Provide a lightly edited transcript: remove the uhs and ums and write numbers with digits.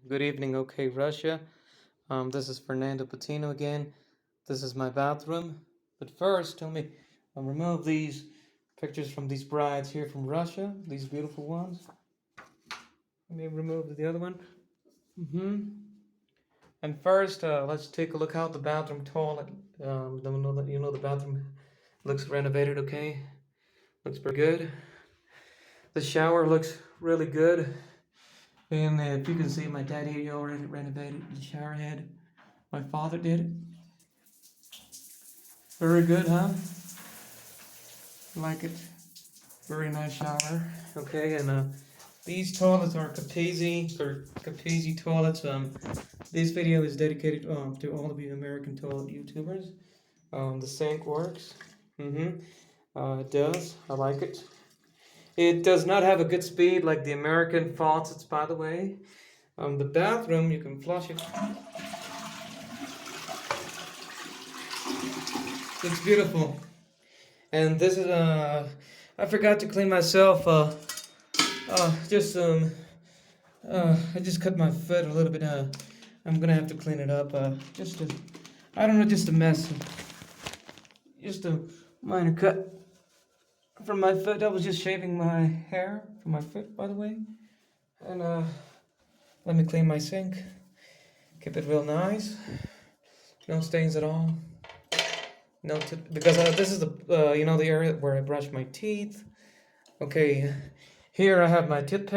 Good evening, okay, Russia. This is Fernando Patino again. This is my bathroom. But first, tell me, I'll remove these pictures from these brides here from Russia, these beautiful ones. Let me remove the other one. And first, let's take a look out the bathroom toilet. The bathroom looks renovated, okay? Looks pretty good. The shower looks really good. And if you can see, my dad here already renovated the shower head. My father did it. Very good, huh? Like it. Very nice shower. Okay, and these toilets are Capizzi toilets. This video is dedicated to all of you American toilet YouTubers. The sink works. It does. I like it. It does not have a good speed like the American faucets, by the way. The bathroom, you can flush it. It's beautiful. And this is I forgot to clean myself. I just cut my foot a little bit. I'm gonna have to clean it up. I don't know, just a mess. Just a minor cut from my foot. I was just shaving my hair from my foot, by the way. And let me clean my sink. Keep it real nice. No stains at all. No, because this is the the area where I brush my teeth. Okay, here I have my toothpaste.